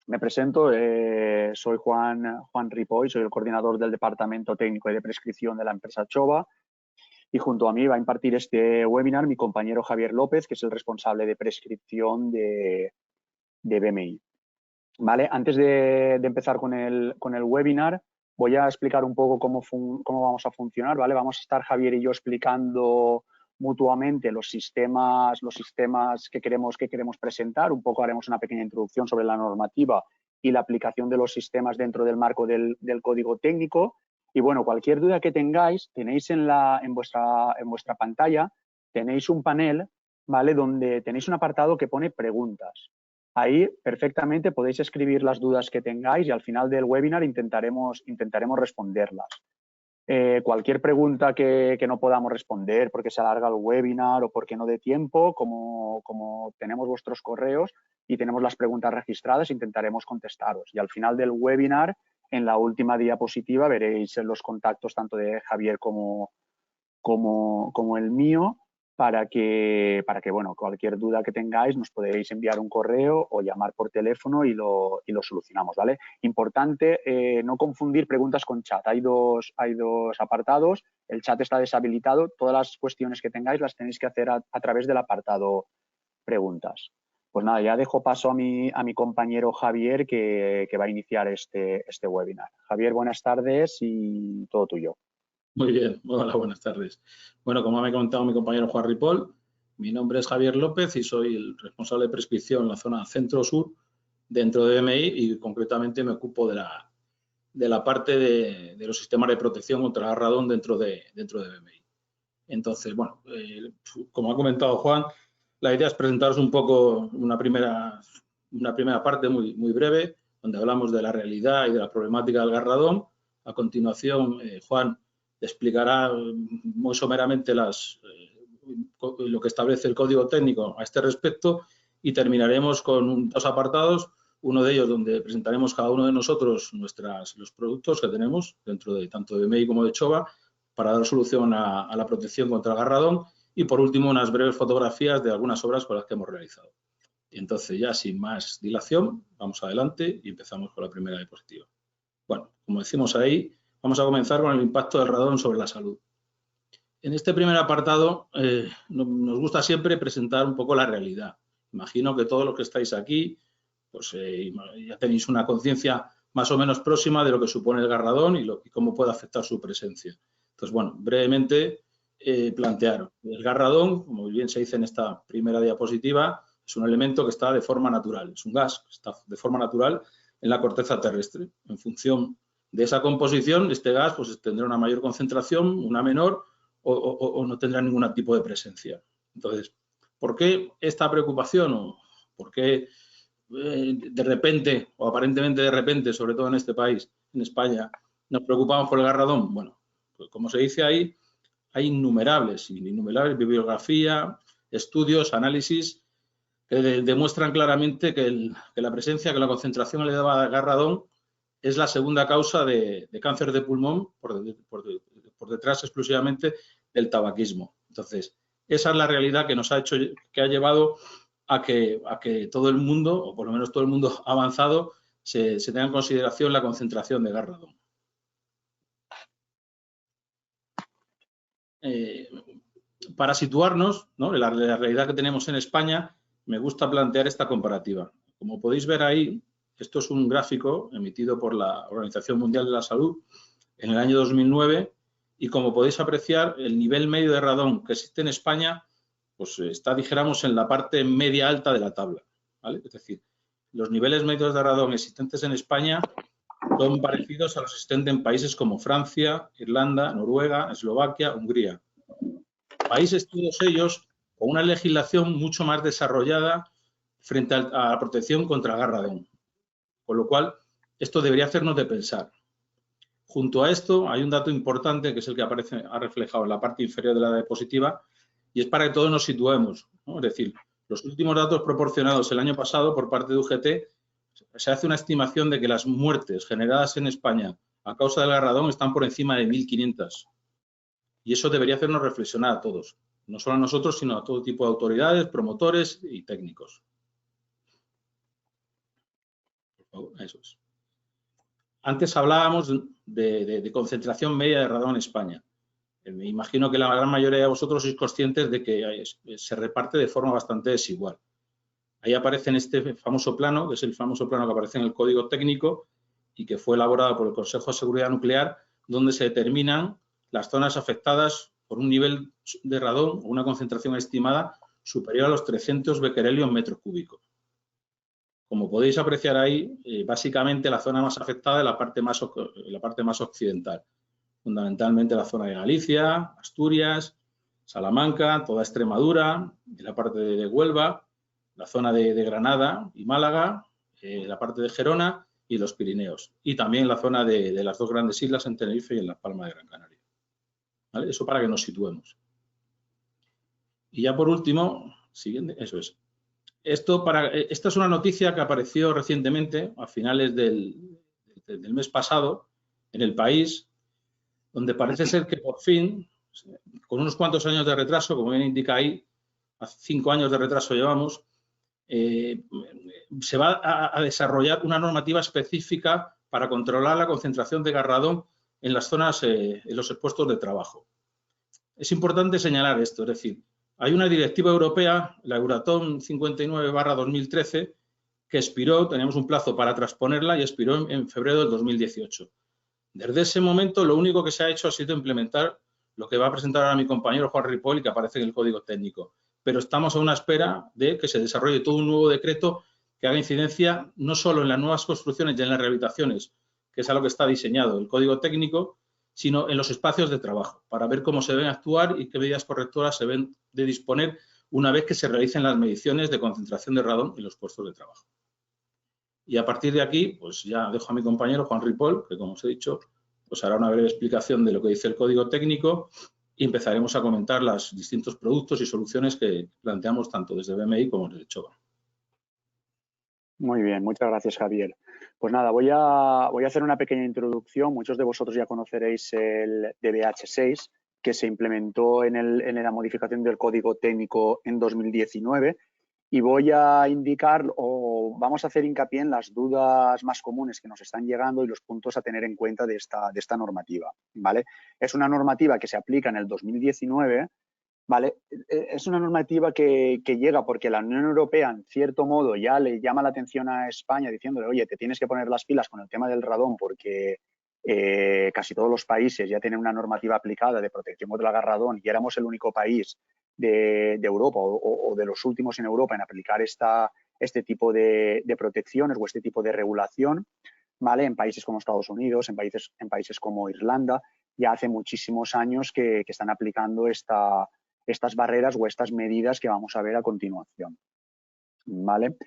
Me presento, soy Juan Ripoll, soy el coordinador del Departamento Técnico y de Prescripción de la empresa Chova, y junto a mí va a impartir este webinar mi compañero Javier López, que es el responsable de prescripción de BMI. ¿Vale? Antes de empezar con el webinar, voy a explicar un poco cómo vamos a funcionar, ¿vale? Vamos a estar Javier y yo explicando mutuamente los sistemas que queremos presentar. Un poco haremos una pequeña introducción sobre la normativa y la aplicación de los sistemas dentro del marco del código técnico. Y bueno, cualquier duda que tengáis, tenéis en vuestra pantalla, tenéis un panel, ¿vale? Donde tenéis un apartado que pone preguntas. Ahí perfectamente podéis escribir las dudas que tengáis y al final del webinar intentaremos responderlas. Cualquier pregunta que no podamos responder porque se alarga el webinar o porque no dé tiempo, como tenemos vuestros correos y tenemos las preguntas registradas, intentaremos contestaros. Y al final del webinar, en la última diapositiva, veréis los contactos tanto de Javier como el mío, para que bueno, cualquier duda que tengáis nos podéis enviar un correo o llamar por teléfono y lo solucionamos, ¿vale? Importante no confundir preguntas con chat. Hay dos apartados, el chat está deshabilitado, todas las cuestiones que tengáis las tenéis que hacer a través del apartado preguntas. Pues nada, ya dejo paso a mi compañero Javier que va a iniciar este webinar. Javier, buenas tardes y todo tuyo. Muy bien, hola, buenas tardes. Bueno, como me ha comentado mi compañero Juan Ripoll, mi nombre es Javier López y soy el responsable de prescripción en la zona centro-sur dentro de BMI y concretamente me ocupo de la parte de los sistemas de protección contra el agarradón dentro de BMI. Entonces, bueno, como ha comentado Juan, la idea es presentaros un poco una primera parte muy breve, donde hablamos de la realidad y de la problemática del agarradón. A continuación, Juan explicará muy someramente lo que establece el código técnico a este respecto y terminaremos con dos apartados, uno de ellos donde presentaremos cada uno de nosotros los productos que tenemos dentro de tanto de BMI como de Chova para dar solución a la protección contra el agarradón y por último unas breves fotografías de algunas obras con las que hemos realizado. Y entonces ya sin más dilación vamos adelante y empezamos con la primera diapositiva. Bueno, como decimos ahí, vamos a comenzar con el impacto del radón sobre la salud. En este primer apartado nos gusta siempre presentar un poco la realidad. Imagino que todos los que estáis aquí pues, ya tenéis una conciencia más o menos próxima de lo que supone el agarradón y cómo puede afectar su presencia. Entonces, bueno, brevemente plantear. El agarradón, como bien se dice en esta primera diapositiva, es un elemento que está de forma natural, es un gas que está de forma natural en la corteza terrestre. En función de esa composición, este gas pues, tendrá una mayor concentración, una menor o no tendrá ningún tipo de presencia. Entonces, ¿por qué esta preocupación o por qué de repente o aparentemente de repente, sobre todo en este país, en España, nos preocupamos por el agarradón? Bueno, pues como se dice ahí, hay innumerables bibliografía, estudios, análisis que demuestran claramente que la presencia, que la concentración elevada de agarradón es la segunda causa de cáncer de pulmón por detrás exclusivamente del tabaquismo. Entonces, esa es la realidad que nos ha hecho, que ha llevado a que todo el mundo, o por lo menos todo el mundo avanzado, se tenga en consideración la concentración de agarradón. Para situarnos, ¿no?, en la realidad que tenemos en España, me gusta plantear esta comparativa. Como podéis ver ahí, esto es un gráfico emitido por la Organización Mundial de la Salud en el año 2009 y como podéis apreciar, el nivel medio de radón que existe en España pues está, dijéramos, en la parte media alta de la tabla, ¿vale? Es decir, los niveles medios de radón existentes en España son parecidos a los existentes en países como Francia, Irlanda, Noruega, Eslovaquia, Hungría. Países todos ellos con una legislación mucho más desarrollada frente a la protección contra el agarradón. Con lo cual, esto debería hacernos de pensar. Junto a esto, hay un dato importante que es el que ha reflejado en la parte inferior de la diapositiva y es para que todos nos situemos, ¿no? Es decir, los últimos datos proporcionados el año pasado por parte de UGT, se hace una estimación de que las muertes generadas en España a causa del agarradón están por encima de 1.500. Y eso debería hacernos reflexionar a todos, no solo a nosotros, sino a todo tipo de autoridades, promotores y técnicos. Por Eso es. Antes hablábamos de concentración media de radón en España. Me imagino que la gran mayoría de vosotros sois conscientes de que se reparte de forma bastante desigual. Ahí aparece en este famoso plano, que es el famoso plano que aparece en el Código Técnico y que fue elaborado por el Consejo de Seguridad Nuclear, donde se determinan las zonas afectadas por un nivel de radón o una concentración estimada superior a los 300 becquerelios en metro cúbico. Como podéis apreciar ahí, básicamente la zona más afectada es la parte más occidental, fundamentalmente la zona de Galicia, Asturias, Salamanca, toda Extremadura, la parte de Huelva, la zona de Granada y Málaga, la parte de Gerona y los Pirineos. Y también la zona de las dos grandes islas en Tenerife y en Las Palmas de Gran Canaria. ¿Vale? Eso para que nos situemos. Y ya por último, siguiente, eso es. Esta es una noticia que apareció recientemente, a finales del mes pasado, en El País, donde parece ser que por fin, con unos cuantos años de retraso, como bien indica ahí, hace 5 años de retraso llevamos, se va a desarrollar una normativa específica para controlar la concentración de gas radón en las zonas, en los puestos de trabajo. Es importante señalar esto, es decir, hay una directiva europea, la Euratom 59/2013, que expiró, teníamos un plazo para transponerla y expiró en febrero del 2018. Desde ese momento, lo único que se ha hecho ha sido implementar lo que va a presentar ahora mi compañero Juan Ripoll y que aparece en el Código Técnico. Pero estamos a una espera de que se desarrolle todo un nuevo decreto que haga incidencia no solo en las nuevas construcciones y en las rehabilitaciones, que es a lo que está diseñado el Código Técnico, sino en los espacios de trabajo, para ver cómo se deben actuar y qué medidas correctoras se deben de disponer una vez que se realicen las mediciones de concentración de radón en los puestos de trabajo. Y a partir de aquí, pues ya dejo a mi compañero Juan Ripoll, que como os he dicho, pues hará una breve explicación de lo que dice el Código Técnico y empezaremos a comentar los distintos productos y soluciones que planteamos tanto desde BMI como desde Chova. Muy bien, muchas gracias, Javier. Pues nada, voy a hacer una pequeña introducción. Muchos de vosotros ya conoceréis el DBH6, que se implementó en la modificación del Código Técnico en 2019. Y voy a indicar o vamos a hacer hincapié en las dudas más comunes que nos están llegando y los puntos a tener en cuenta de esta normativa, ¿vale? Es una normativa que se aplica en el 2019, ¿vale? Es una normativa que llega porque la Unión Europea, en cierto modo, ya le llama la atención a España diciéndole, oye, te tienes que poner las pilas con el tema del radón porque casi todos los países ya tienen una normativa aplicada de protección contra el gas radón y éramos el único país de Europa o de los últimos en Europa en aplicar este tipo de protecciones o este tipo de regulación, ¿vale? En países como Estados Unidos, en países como Irlanda, ya hace muchísimos años que están aplicando estas barreras o estas medidas que vamos a ver a continuación, ¿vale?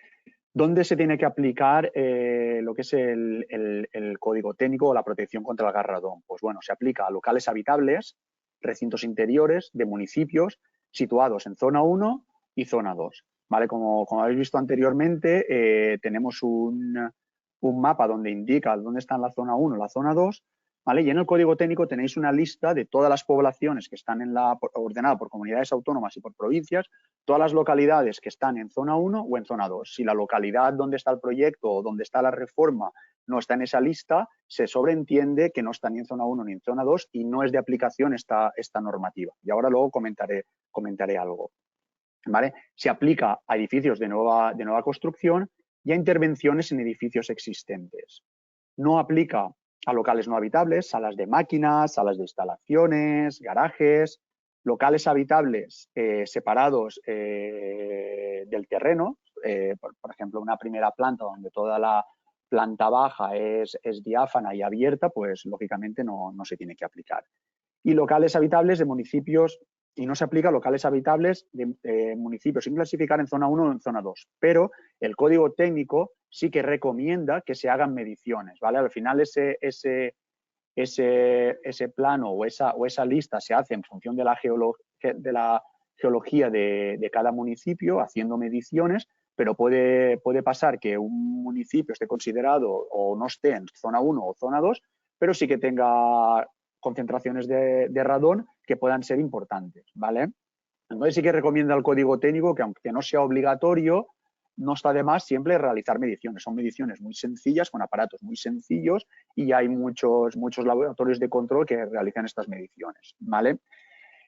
¿Dónde se tiene que aplicar lo que es el Código Técnico o la protección contra el gas radón? Pues bueno, se aplica a locales habitables, recintos interiores de municipios situados en zona 1 y zona 2. ¿Vale? Como habéis visto anteriormente, tenemos un mapa donde indica dónde están la zona 1 y la zona 2. ¿Vale? Y en el Código Técnico tenéis una lista de todas las poblaciones que están ordenadas por comunidades autónomas y por provincias, todas las localidades que están en zona 1 o en zona 2. Si la localidad donde está el proyecto o donde está la reforma no está en esa lista, se sobreentiende que no está ni en zona 1 ni en zona 2 y no es de aplicación esta normativa. Y ahora luego comentaré algo. ¿Vale? Se aplica a edificios de nueva construcción y a intervenciones en edificios existentes. No aplica a locales no habitables, salas de máquinas, salas de instalaciones, garajes, locales habitables separados del terreno, por ejemplo, una primera planta donde toda la planta baja es diáfana y abierta, pues lógicamente no se tiene que aplicar. Y locales habitables de municipios, y no se aplica a locales habitables de municipios sin clasificar en zona 1 o en zona 2, pero el Código Técnico sí que recomienda que se hagan mediciones, ¿vale? Al final ese plano o esa lista se hace en función de la geología de cada municipio, haciendo mediciones, pero puede pasar que un municipio esté considerado o no esté en zona 1 o zona 2, pero sí que tenga concentraciones de radón que puedan ser importantes, ¿vale? Entonces sí que recomienda el Código Técnico que aunque no sea obligatorio, no está de más siempre realizar mediciones. Son mediciones muy sencillas, con aparatos muy sencillos, y hay muchos laboratorios de control que realizan estas mediciones, ¿vale?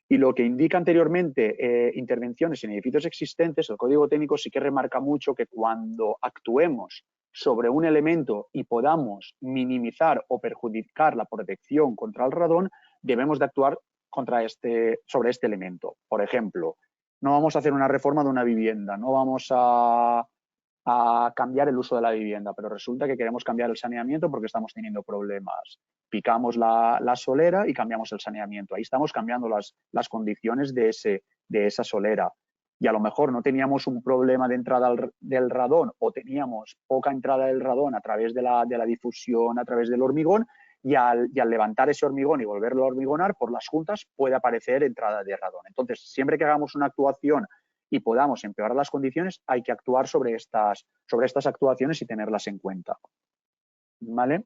Y lo que indica anteriormente intervenciones en edificios existentes, el código técnico sí que remarca mucho que cuando actuemos sobre un elemento y podamos minimizar o perjudicar la protección contra el radón, debemos de actuar sobre este elemento. Por ejemplo, no vamos a hacer una reforma de una vivienda, no vamos a cambiar el uso de la vivienda, pero resulta que queremos cambiar el saneamiento porque estamos teniendo problemas. Picamos la solera y cambiamos el saneamiento. Ahí estamos cambiando las condiciones de esa solera. Y a lo mejor no teníamos un problema de entrada del radón o teníamos poca entrada del radón a través de la difusión, a través del hormigón, y al levantar ese hormigón y volverlo a hormigonar, por las juntas puede aparecer entrada de radón. Entonces, siempre que hagamos una actuación y podamos empeorar las condiciones, hay que actuar sobre estas actuaciones y tenerlas en cuenta. ¿Vale?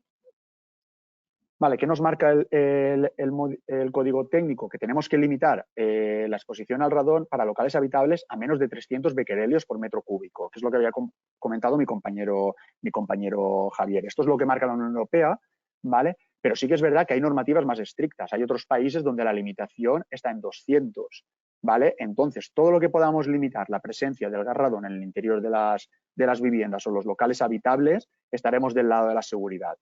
Vale, ¿qué nos marca el código técnico? Que tenemos que limitar la exposición al radón para locales habitables a menos de 300 becquerelios por metro cúbico, que es lo que había comentado mi compañero Javier. Esto es lo que marca la Unión Europea, ¿vale? Pero sí que es verdad que hay normativas más estrictas. Hay otros países donde la limitación está en 200, ¿vale? Entonces, todo lo que podamos limitar la presencia del gas radón en el interior de las viviendas o los locales habitables, estaremos del lado de la seguridad,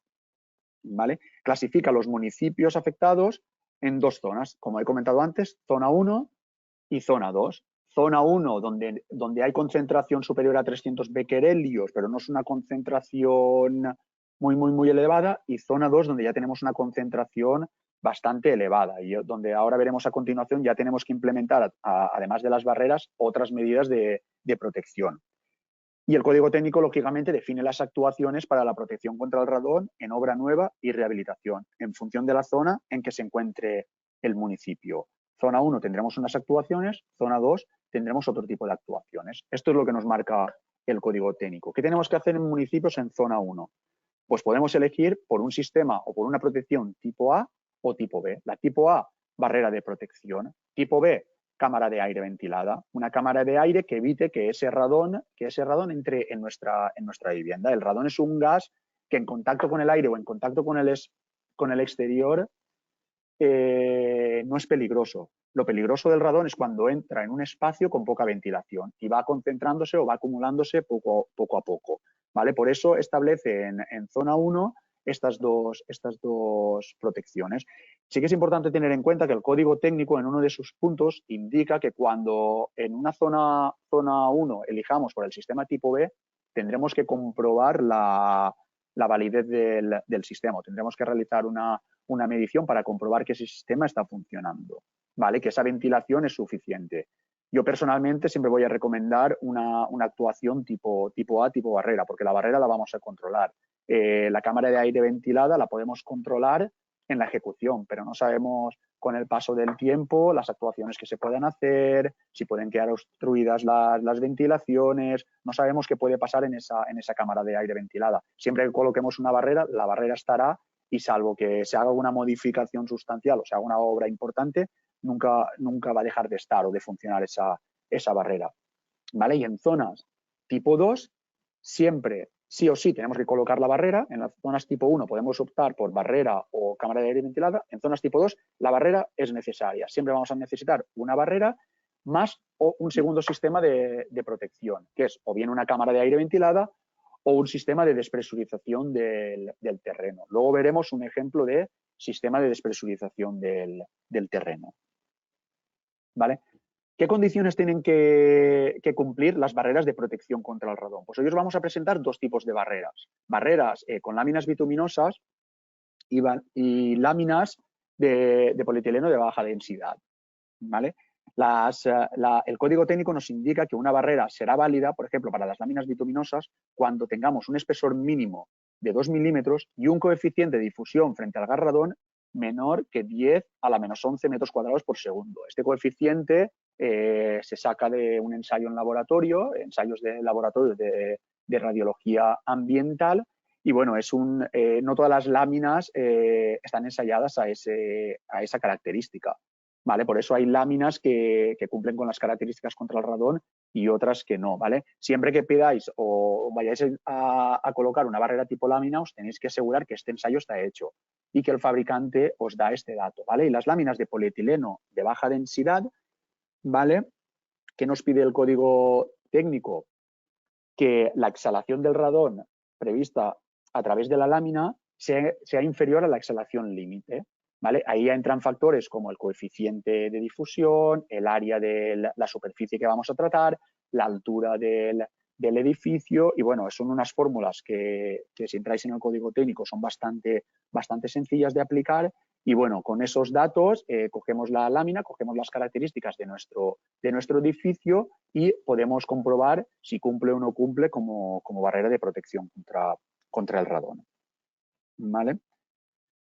¿vale? Clasifica los municipios afectados en dos zonas, como he comentado antes, zona 1 y zona 2. Zona 1, donde hay concentración superior a 300 becquerelios, pero no es una concentración muy elevada, y zona 2, donde ya tenemos una concentración bastante elevada, y donde ahora veremos a continuación ya tenemos que implementar, además de las barreras, otras medidas de protección. Y el código técnico, lógicamente, define las actuaciones para la protección contra el radón en obra nueva y rehabilitación, en función de la zona en que se encuentre el municipio. Zona 1 tendremos unas actuaciones, zona 2 tendremos otro tipo de actuaciones. Esto es lo que nos marca el código técnico. ¿Qué tenemos que hacer en municipios en zona 1? Pues podemos elegir por un sistema o por una protección tipo A o tipo B. La tipo A, barrera de protección. Tipo B, cámara de aire ventilada. Una cámara de aire que evite que ese radón entre en nuestra vivienda. El radón es un gas que en contacto con el aire o en contacto con el exterior no es peligroso. Lo peligroso del radón es cuando entra en un espacio con poca ventilación y va concentrándose o va acumulándose poco a poco, ¿vale? Por eso establece en zona 1 estas dos protecciones. Sí que es importante tener en cuenta que el código técnico en uno de sus puntos indica que cuando en una zona 1 elijamos por el sistema tipo B, tendremos que comprobar la validez del sistema. Tendremos que realizar una medición para comprobar que ese sistema está funcionando, ¿vale? Que esa ventilación es suficiente. Yo personalmente siempre voy a recomendar una actuación tipo A, tipo barrera, porque la barrera la vamos a controlar. La cámara de aire ventilada la podemos controlar en la ejecución, pero no sabemos con el paso del tiempo las actuaciones que se puedan hacer, si pueden quedar obstruidas las ventilaciones, no sabemos qué puede pasar en esa cámara de aire ventilada. Siempre que coloquemos una barrera, la barrera estará, y salvo que se haga una modificación sustancial o se haga una obra importante, nunca va a dejar de estar o de funcionar esa barrera, ¿vale? Y en zonas tipo 2, siempre, sí o sí, tenemos que colocar la barrera. En las zonas tipo 1 podemos optar por barrera o cámara de aire ventilada. En zonas tipo 2, la barrera es necesaria. Siempre vamos a necesitar una barrera más o un segundo sistema de protección, que es o bien una cámara de aire ventilada o un sistema de despresurización del terreno. Luego veremos un ejemplo de sistema de despresurización del terreno, ¿vale? ¿Qué condiciones tienen que cumplir las barreras de protección contra el radón? Pues hoy os vamos a presentar dos tipos de barreras. Barreras con láminas bituminosas y láminas de polietileno de baja densidad, ¿vale? El código técnico nos indica que una barrera será válida, por ejemplo, para las láminas bituminosas, cuando tengamos un espesor mínimo de 2 milímetros y un coeficiente de difusión frente al gas radón menor que 10 a la menos 11 metros cuadrados por segundo. Este coeficiente se saca de un ensayo en laboratorio, ensayos de laboratorio de radiología ambiental, y bueno, no todas las láminas están ensayadas a esa característica, ¿vale? Por eso hay láminas que cumplen con las características contra el radón y otras que no, ¿vale? Siempre que pidáis o vayáis a colocar una barrera tipo lámina, os tenéis que asegurar que este ensayo está hecho y que el fabricante os da este dato, ¿vale? Y las láminas de polietileno de baja densidad, ¿vale? ¿Qué nos pide el código técnico? Que la exhalación del radón prevista a través de la lámina sea inferior a la exhalación límite, ¿vale? Ahí entran factores como el coeficiente de difusión, el área de la superficie que vamos a tratar, la altura del edificio y, bueno, son unas fórmulas que si entráis en el código técnico son bastante sencillas de aplicar y, bueno, con esos datos cogemos la lámina, cogemos las características de nuestro edificio y podemos comprobar si cumple o no cumple como barrera de protección contra el radón. ¿Vale?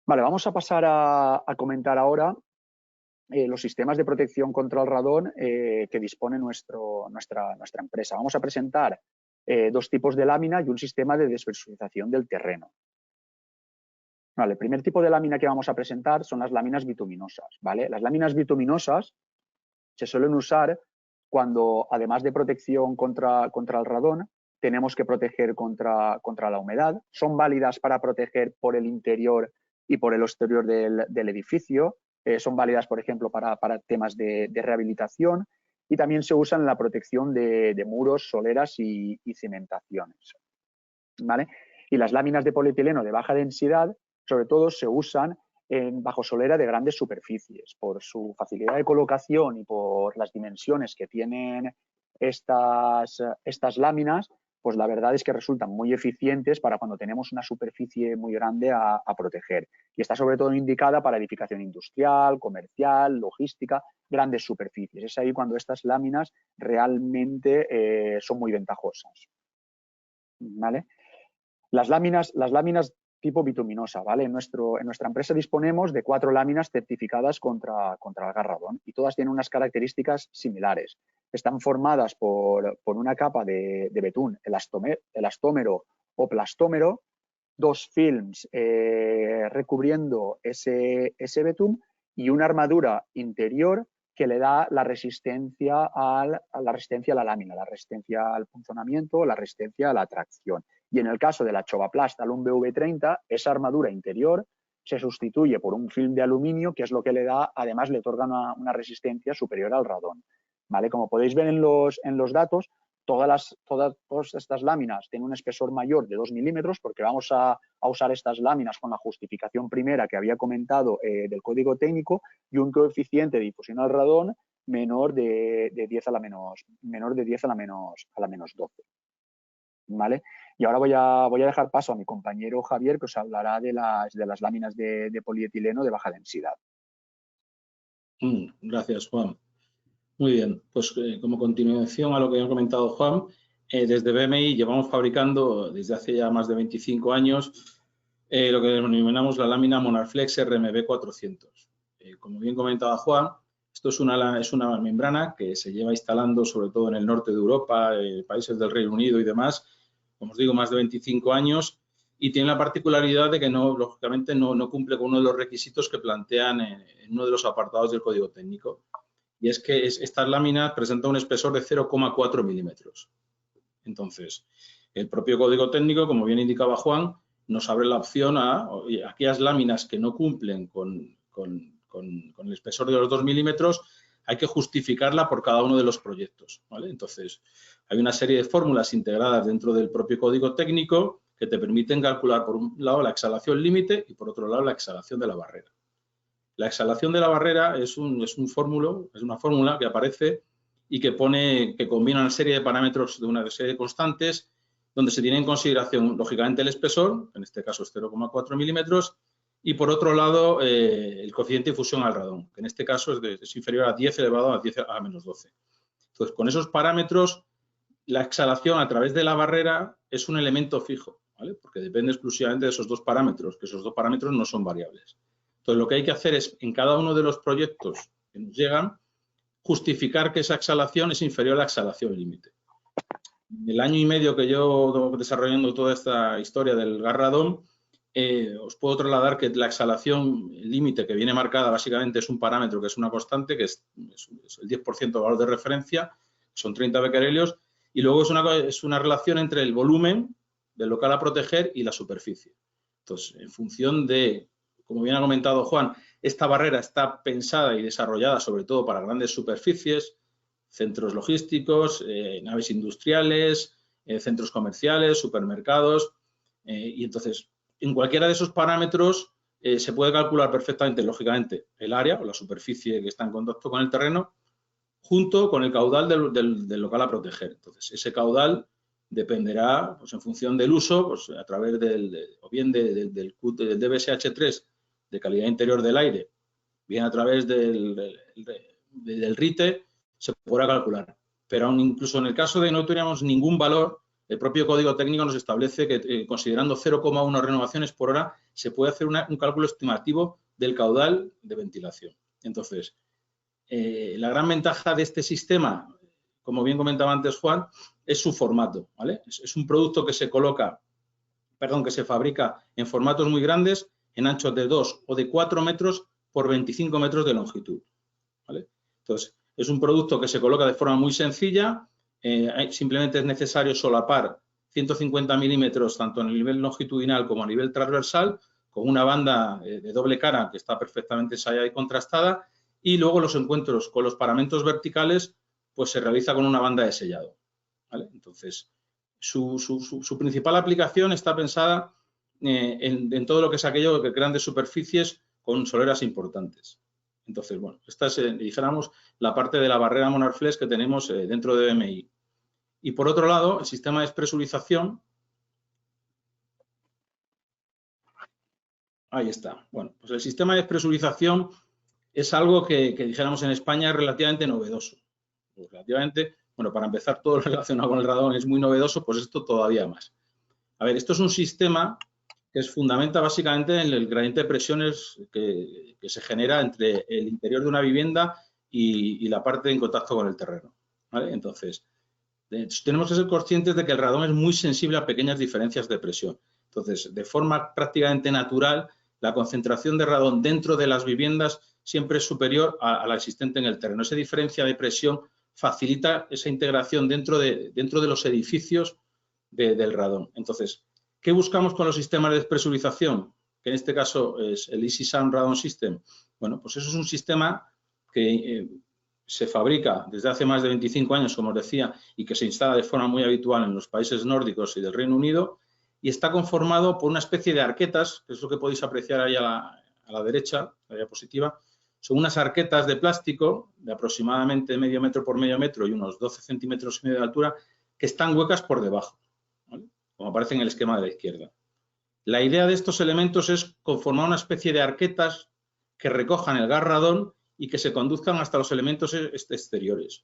Vale, vamos a pasar a comentar ahora los sistemas de protección contra el radón que dispone nuestra empresa. Vamos a presentar dos tipos de lámina y un sistema de despresurización del terreno. Vale, el primer tipo de lámina que vamos a presentar son las láminas bituminosas, ¿vale? Las láminas bituminosas se suelen usar cuando, además de protección contra el radón, tenemos que proteger contra la humedad. Son válidas para proteger por el interior y por el exterior del edificio. Son válidas, por ejemplo, para temas de rehabilitación y también se usan en la protección de muros, soleras y cimentaciones, ¿vale? Y las láminas de polietileno de baja densidad, sobre todo, se usan bajo solera de grandes superficies. Por su facilidad de colocación y por las dimensiones que tienen estas láminas, pues la verdad es que resultan muy eficientes para cuando tenemos una superficie muy grande a proteger. Y está sobre todo indicada para edificación industrial, comercial, logística, grandes superficies. Es ahí cuando estas láminas realmente son muy ventajosas, ¿vale? Las láminas tipo bituminosa, ¿vale? En nuestra empresa disponemos de 4 láminas certificadas contra el radón y todas tienen unas características similares. Están formadas por una capa de betún, elastómero o plastómero, 2 films recubriendo ese betún y una armadura interior que le da la resistencia a la lámina, la resistencia al punzonamiento, la resistencia a la tracción. Y en el caso de la Chovaplast Alum BV30, esa armadura interior se sustituye por un film de aluminio, que es lo que le da, además le otorga una resistencia superior al radón, ¿vale? Como podéis ver en los datos, todas estas láminas tienen un espesor mayor de 2 milímetros porque vamos a usar estas láminas con la justificación primera que había comentado del código técnico y un coeficiente de difusión al radón menor de 10 a la menos 12. ¿Vale? Y ahora voy a dejar paso a mi compañero Javier, que os hablará de las láminas de polietileno de baja densidad. Gracias, Juan. Muy bien, pues como continuación a lo que ha comentado Juan, desde BMI llevamos fabricando desde hace ya más de 25 años lo que denominamos la lámina Monarflex RMB 400. Como bien comentaba Juan, esto es una membrana que se lleva instalando sobre todo en el norte de Europa, países del Reino Unido y demás, como os digo, más de 25 años y tiene la particularidad de que lógicamente no cumple con uno de los requisitos que plantean en uno de los apartados del código técnico. Y es que esta lámina presenta un espesor de 0,4 milímetros. Entonces, el propio código técnico, como bien indicaba Juan, nos abre la opción a aquellas láminas que no cumplen con el espesor de los 2 milímetros, hay que justificarla por cada uno de los proyectos, ¿vale? Entonces, hay una serie de fórmulas integradas dentro del propio código técnico que te permiten calcular, por un lado, la exhalación límite y, por otro lado, la exhalación de la barrera. La exhalación de la barrera es una fórmula que aparece y que combina una serie de parámetros de una serie de constantes donde se tiene en consideración, lógicamente, el espesor, en este caso es 0,4 milímetros, y por otro lado, el coeficiente de difusión al radón, que en este caso es inferior a 10 elevado a 10 a menos 12. Entonces, con esos parámetros, la exhalación a través de la barrera es un elemento fijo, ¿vale? Porque depende exclusivamente de esos dos parámetros, que esos dos parámetros no son variables. Entonces, lo que hay que hacer es, en cada uno de los proyectos que nos llegan, justificar que esa exhalación es inferior a la exhalación límite. En el año y medio que yo desarrollando toda esta historia del gas radón, os puedo trasladar que la exhalación límite que viene marcada básicamente es un parámetro que es una constante, que es el 10% de valor de referencia, son 30 becquerelios, y luego es una relación entre el volumen del local a proteger y la superficie. Entonces, en función de, como bien ha comentado Juan, esta barrera está pensada y desarrollada sobre todo para grandes superficies, centros logísticos, naves industriales, centros comerciales, supermercados, y entonces en cualquiera de esos parámetros se puede calcular perfectamente, lógicamente, el área o la superficie que está en contacto con el terreno junto con el caudal del local a proteger. Entonces, ese caudal dependerá, pues, en función del uso, pues, a través del DBSH3 de calidad interior del aire, bien a través del RITE, se podrá calcular. Pero aún incluso en el caso de no tuviéramos ningún valor, el propio código técnico nos establece que considerando 0,1 renovaciones por hora se puede hacer un cálculo estimativo del caudal de ventilación. Entonces, la gran ventaja de este sistema, como bien comentaba antes Juan, es su formato, ¿vale? Es un producto que se que se fabrica en formatos muy grandes, en anchos de 2 o de 4 metros por 25 metros de longitud, ¿vale? Entonces, es un producto que se coloca de forma muy sencilla, simplemente es necesario solapar 150 milímetros tanto en el nivel longitudinal como a nivel transversal, con una banda de doble cara que está perfectamente ensayada y contrastada, y luego los encuentros con los paramentos verticales pues se realiza con una banda de sellado, ¿vale? Entonces, su principal aplicación está pensada en todo lo que es aquello de grandes superficies con soleras importantes. Entonces, bueno, esta es, dijéramos, la parte de la barrera Monarflex que tenemos dentro de DMI. Y por otro lado, el sistema de despresurización. Ahí está. Bueno, pues el sistema de despresurización es algo que dijéramos en España es relativamente novedoso. Relativamente, bueno, para empezar, todo lo relacionado con el radón es muy novedoso, pues esto todavía más. A ver, esto es un sistema que se fundamenta básicamente en el gradiente de presiones que se genera entre el interior de una vivienda y la parte en contacto con el terreno, ¿vale? Entonces, tenemos que ser conscientes de que el radón es muy sensible a pequeñas diferencias de presión. Entonces, de forma prácticamente natural, la concentración de radón dentro de las viviendas siempre es superior a la existente en el terreno. Esa diferencia de presión facilita esa integración dentro de los edificios del radón. Entonces, ¿qué buscamos con los sistemas de despresurización? Que en este caso es el Easy Sound Radon System. Bueno, pues eso es un sistema que se fabrica desde hace más de 25 años, como os decía, y que se instala de forma muy habitual en los países nórdicos y del Reino Unido, y está conformado por una especie de arquetas, que es lo que podéis apreciar ahí a la derecha, la diapositiva. Son unas arquetas de plástico de aproximadamente medio metro por medio metro y unos 12 centímetros y medio de altura, que están huecas por debajo, ¿vale? Como aparece en el esquema de la izquierda. La idea de estos elementos es conformar una especie de arquetas que recojan el gas radón y que se conduzcan hasta los elementos exteriores,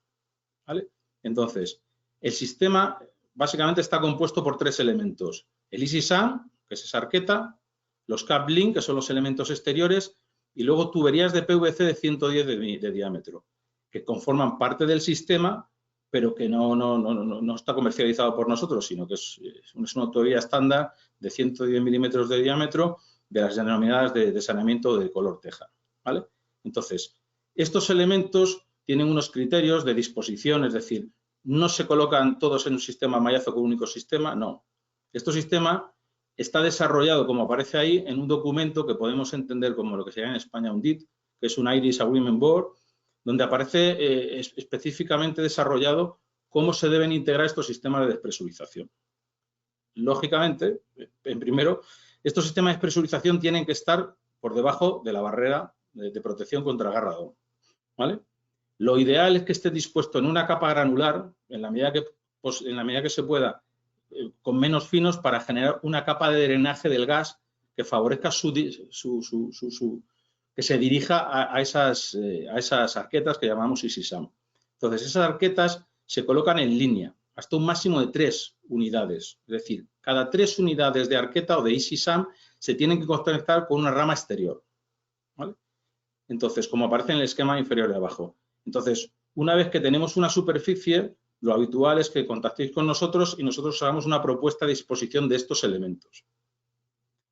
¿vale? Entonces, el sistema básicamente está compuesto por 3 elementos. El Easy Sound, que es esa arqueta, los Cap Link, que son los elementos exteriores, y luego tuberías de PVC de 110 de diámetro, que conforman parte del sistema, pero que no está comercializado por nosotros, sino que es una tubería estándar de 110 milímetros de diámetro de las denominadas de saneamiento de color teja, ¿vale? Entonces, estos elementos tienen unos criterios de disposición, es decir, no se colocan todos en un sistema mallazo con un único sistema, no. Este sistema está desarrollado, como aparece ahí, en un documento que podemos entender como lo que se llama en España un DIT, que es un Irish Agreement Board, donde aparece específicamente desarrollado cómo se deben integrar estos sistemas de despresurización. Lógicamente, en primero, estos sistemas de despresurización tienen que estar por debajo de la barrera de protección contra gas radón, ¿vale? Lo ideal es que esté dispuesto en una capa granular, en la medida que se pueda, con menos finos, para generar una capa de drenaje del gas que favorezca que se dirija a esas arquetas que llamamos Easy Sound. Entonces, esas arquetas se colocan en línea, hasta un máximo de 3 unidades. Es decir, cada 3 unidades de arqueta o de Easy Sound se tienen que conectar con una rama exterior, ¿vale? Entonces, como aparece en el esquema inferior de abajo. Entonces, una vez que tenemos una superficie, lo habitual es que contactéis con nosotros y nosotros hagamos una propuesta de disposición de estos elementos.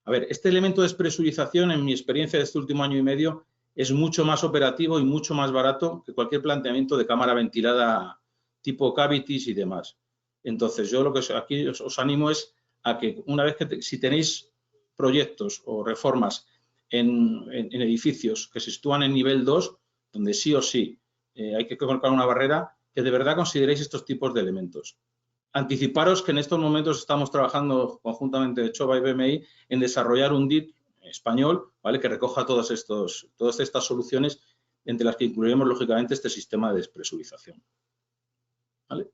A ver, este elemento de despresurización, en mi experiencia de este último año y medio, es mucho más operativo y mucho más barato que cualquier planteamiento de cámara ventilada tipo cavities y demás. Entonces, yo lo que aquí os animo es a que una vez que si tenéis proyectos o reformas en edificios que se sitúan en nivel 2, donde sí o sí hay que colocar una barrera, que de verdad consideréis estos tipos de elementos. Anticiparos que en estos momentos estamos trabajando conjuntamente Chova y BMI en desarrollar un DIT español, ¿vale?, que recoja todas estas soluciones, entre las que incluiremos lógicamente este sistema de despresurización, ¿vale?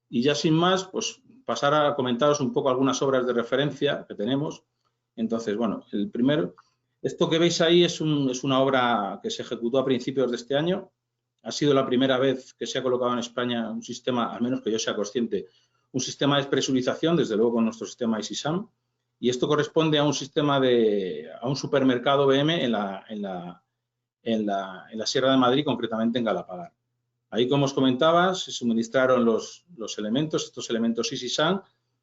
Y ya sin más, pues pasar a comentaros un poco algunas obras de referencia que tenemos. Entonces, bueno, el primero, esto que veis ahí es una obra que se ejecutó a principios de este año. Ha sido la primera vez que se ha colocado en España un sistema, al menos que yo sea consciente, un sistema de despresurización, desde luego con nuestro sistema ISISAM, y esto corresponde a un sistema a un supermercado BM en la Sierra de Madrid, concretamente en Galapagar. Ahí, como os comentaba, se suministraron estos elementos ISISAM,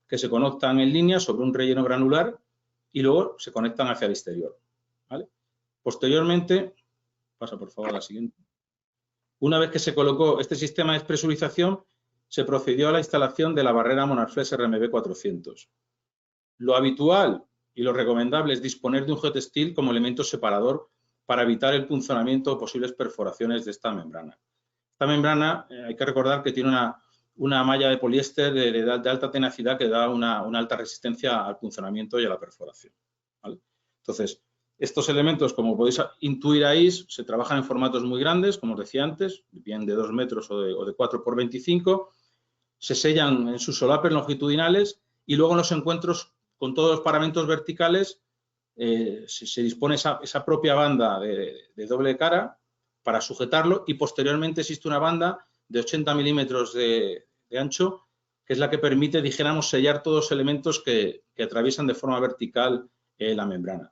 que se conectan en línea sobre un relleno granular y luego se conectan hacia el exterior, ¿vale? Posteriormente, pasa por favor a la siguiente. Una vez que se colocó este sistema de despresurización, se procedió a la instalación de la barrera Monarflex RMB 400. Lo habitual y lo recomendable es disponer de un geotextil como elemento separador para evitar el punzonamiento o posibles perforaciones de esta membrana. Esta membrana, hay que recordar que tiene una malla de poliéster de alta tenacidad que da una alta resistencia al punzonamiento y a la perforación, ¿vale? Entonces, estos elementos, como podéis intuir ahí, se trabajan en formatos muy grandes, como os decía antes, bien de 2 metros o de 4 por 25, se sellan en sus solapes longitudinales y luego en los encuentros con todos los paramentos verticales se dispone esa propia banda de doble cara para sujetarlo, y posteriormente existe una banda de 80 milímetros de ancho, que es la que permite, dijéramos, sellar todos los elementos que atraviesan de forma vertical la membrana.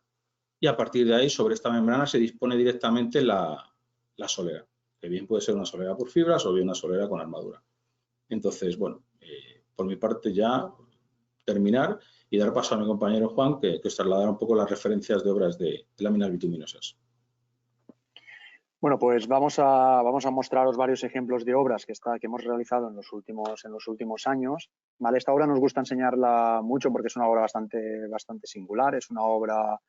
Y a partir de ahí, sobre esta membrana se dispone directamente la solera, que bien puede ser una solera por fibras o bien una solera con armadura. Entonces, bueno, por mi parte ya terminar y dar paso a mi compañero Juan, que os trasladará un poco las referencias de obras de láminas bituminosas. Bueno, pues vamos a mostraros varios ejemplos de obras que hemos realizado en los últimos años. ¿Vale? Esta obra nos gusta enseñarla mucho porque es una obra bastante singular. Es una obra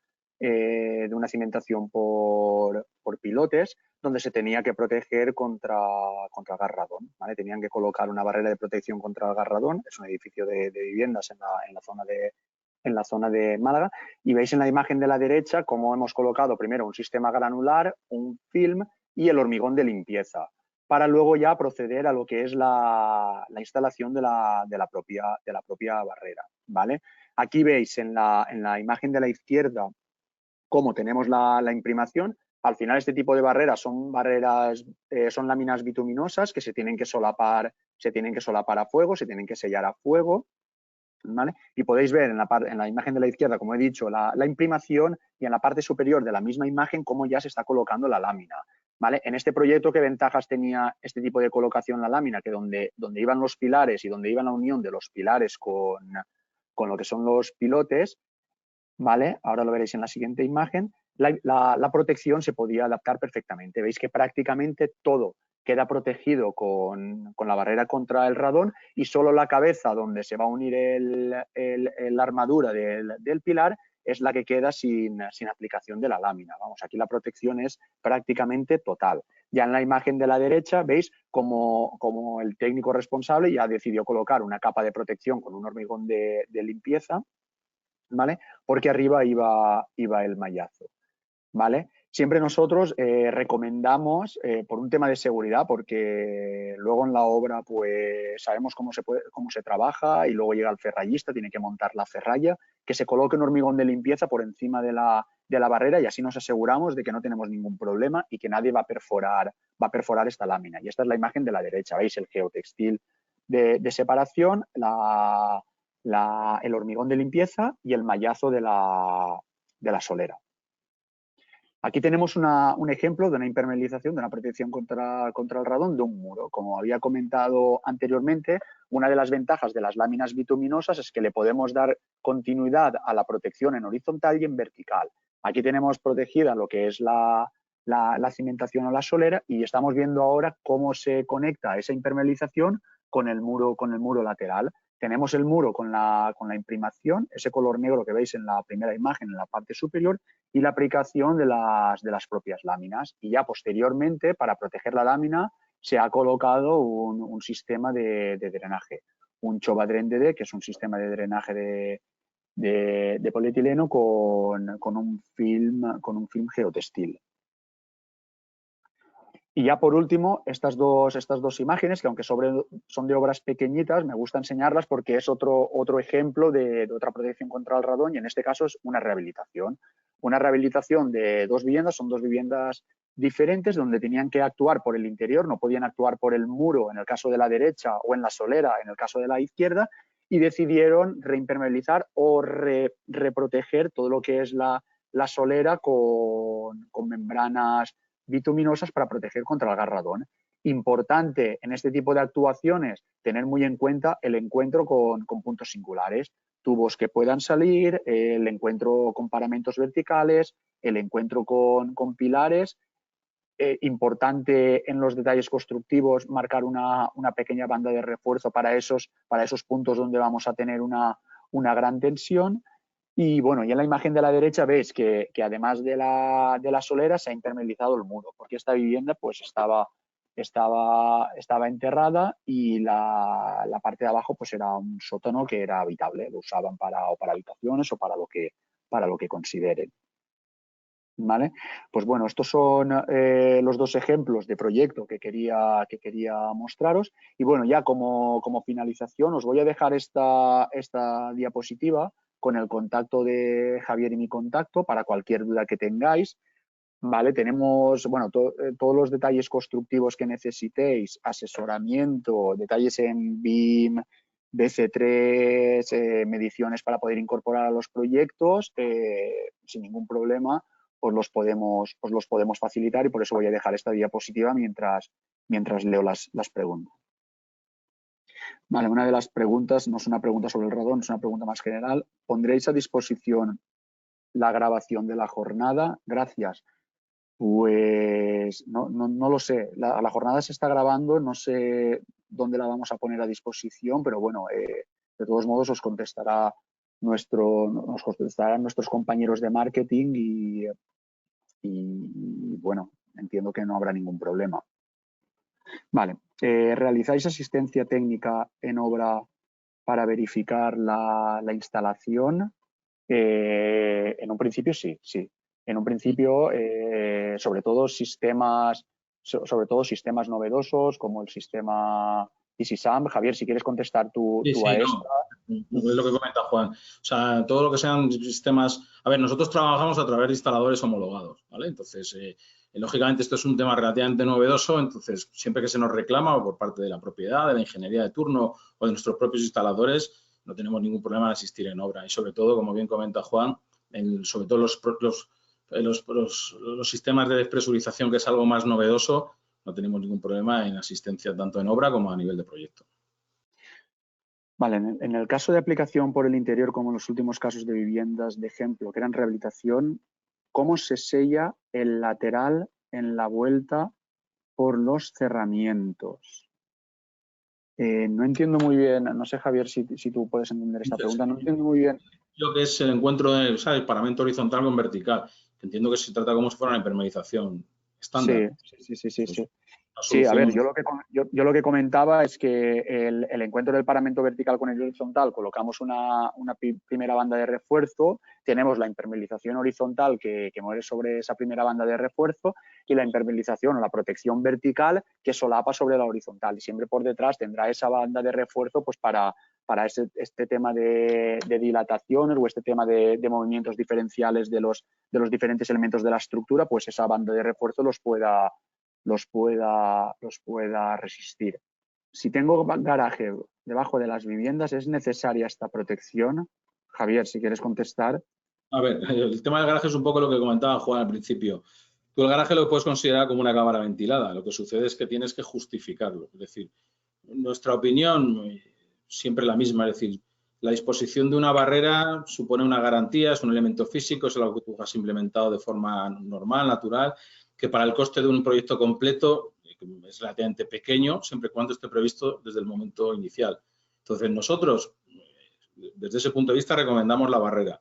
de una cimentación por pilotes, donde se tenía que proteger contra el garradón, ¿vale? Tenían que colocar una barrera de protección contra el garradón. Es un edificio de viviendas en la zona de Málaga, y veis en la imagen de la derecha cómo hemos colocado primero un sistema granular, un film y el hormigón de limpieza, para luego ya proceder a lo que es la instalación de la propia barrera, ¿vale? Aquí veis en la imagen de la izquierda cómo tenemos la imprimación. Al final, este tipo de barreras son láminas bituminosas que se tienen que solapar a fuego, se tienen que sellar a fuego, ¿vale? Y podéis ver en la imagen de la izquierda, como he dicho, la imprimación, y en la parte superior de la misma imagen cómo ya se está colocando la lámina, ¿vale? En este proyecto, ¿qué ventajas tenía este tipo de colocación la lámina? Que donde iban los pilares y donde iba la unión de los pilares con lo que son los pilotes, ¿vale? Ahora lo veréis en la siguiente imagen. La protección se podía adaptar perfectamente. Veis que prácticamente todo queda protegido con la barrera contra el radón, y solo la cabeza donde se va a unir la armadura del pilar es la que queda sin aplicación de la lámina. Vamos, aquí la protección es prácticamente total. Ya en la imagen de la derecha veis como el técnico responsable ya decidió colocar una capa de protección con un hormigón de limpieza, ¿vale? Porque arriba iba el mallazo, ¿vale? Siempre nosotros recomendamos, por un tema de seguridad, porque luego en la obra pues sabemos cómo se trabaja, y luego llega el ferrallista, tiene que montar la ferralla, que se coloque un hormigón de limpieza por encima de la barrera, y así nos aseguramos de que no tenemos ningún problema y que nadie va a perforar esta lámina. Y esta es la imagen de la derecha, veis el geotextil de separación, el hormigón de limpieza y el mallazo de la solera. Aquí tenemos un ejemplo de una impermeabilización, de una protección contra el radón de un muro. Como había comentado anteriormente, Una de las ventajas de las láminas bituminosas es que le podemos dar continuidad a la protección en horizontal y en vertical. Aquí tenemos protegida lo que es la cimentación o la solera y estamos viendo ahora cómo se conecta esa impermeabilización con el muro lateral. Tenemos el muro con la imprimación, ese color negro que veis en la primera imagen en la parte superior, y la aplicación de las propias láminas. Y ya posteriormente, para proteger la lámina, se ha colocado un sistema de drenaje, un Chova-Dren DD, que es un sistema de drenaje de polietileno con un film geotextil. Y ya por último, estas dos imágenes, que aunque son de obras pequeñitas, me gusta enseñarlas porque es otro ejemplo de otra protección contra el radón, y en este caso es una rehabilitación. Una rehabilitación de dos viviendas, son dos viviendas diferentes donde tenían que actuar por el interior, no podían actuar por el muro en el caso de la derecha o en la solera en el caso de la izquierda, y decidieron reimpermeabilizar o reproteger todo lo que es la solera con membranas bituminosas para proteger contra el gas radón. Importante en este tipo de actuaciones tener muy en cuenta el encuentro con puntos singulares, tubos que puedan salir, el encuentro con paramentos verticales, el encuentro con pilares. Importante en los detalles constructivos marcar una pequeña banda de refuerzo para esos puntos donde vamos a tener una gran tensión. Y bueno, y en la imagen de la derecha veis que además de la solera se ha impermeabilizado el muro, porque esta vivienda pues estaba enterrada y la parte de abajo pues era un sótano que era habitable, lo usaban para habitaciones o para lo que consideren. ¿Vale? Pues bueno, estos son los dos ejemplos de proyecto que quería mostraros. Y bueno, ya como finalización os voy a dejar esta diapositiva con el contacto de Javier y mi contacto para cualquier duda que tengáis. ¿Vale? Tenemos, bueno, todos los detalles constructivos que necesitéis, asesoramiento, detalles en BIM, BC3, mediciones para poder incorporar a los proyectos, sin ningún problema. Os los podemos facilitar, y por eso voy a dejar esta diapositiva mientras leo las preguntas. Vale, una de las preguntas no es una pregunta sobre el radón, es una pregunta más general. ¿Pondréis a disposición la grabación de la jornada? Gracias. Pues no lo sé. La jornada se está grabando, no sé dónde la vamos a poner a disposición, pero bueno, de todos modos os contestarán nuestros compañeros de marketing y bueno, entiendo que no habrá ningún problema. Vale, ¿realizáis asistencia técnica en obra para verificar la instalación? En un principio sí. En un principio, sobre todo sistemas novedosos como el sistema EasySAM. Javier, si quieres contestar tú a esta. No, es lo que comenta Juan. O sea, todo lo que sean sistemas... A ver, nosotros trabajamos a través de instaladores homologados, ¿vale? Entonces, lógicamente esto es un tema relativamente novedoso, entonces siempre que se nos reclama o por parte de la propiedad, de la ingeniería de turno o de nuestros propios instaladores, no tenemos ningún problema en asistir en obra. Y sobre todo, como bien comenta Juan, sobre todo los sistemas de despresurización, que es algo más novedoso, no tenemos ningún problema en asistencia tanto en obra como a nivel de proyecto. Vale, en el caso de aplicación por el interior, como en los últimos casos de viviendas de ejemplo, que eran rehabilitación, ¿cómo se sella el lateral en la vuelta por los cerramientos? No entiendo muy bien, no sé, Javier, si tú puedes entender esta pregunta, no entiendo muy bien. Lo que es el encuentro de, ¿sabes?, paramento horizontal con vertical. Entiendo que se trata como si fuera una impermeabilización estándar. Sí. Sí, a ver, yo lo que comentaba es que el encuentro del paramento vertical con el horizontal, colocamos una primera banda de refuerzo, tenemos la impermeabilización horizontal que muere sobre esa primera banda de refuerzo y la impermeabilización o la protección vertical que solapa sobre la horizontal, y siempre por detrás tendrá esa banda de refuerzo pues para este tema de dilataciones o este tema de movimientos diferenciales de los diferentes elementos de la estructura, pues esa banda de refuerzo los pueda resistir. Si tengo garaje debajo de las viviendas, ¿es necesaria esta protección? Javier, si quieres contestar. A ver, el tema del garaje es un poco lo que comentaba Juan al principio. Tú el garaje lo puedes considerar como una cámara ventilada. Lo que sucede es que tienes que justificarlo. Es decir, nuestra opinión, siempre la misma, es decir, la disposición de una barrera supone una garantía, es un elemento físico, es algo que tú has implementado de forma normal, natural, que para el coste de un proyecto completo es relativamente pequeño, siempre y cuando esté previsto desde el momento inicial. Entonces, nosotros, desde ese punto de vista, recomendamos la barrera.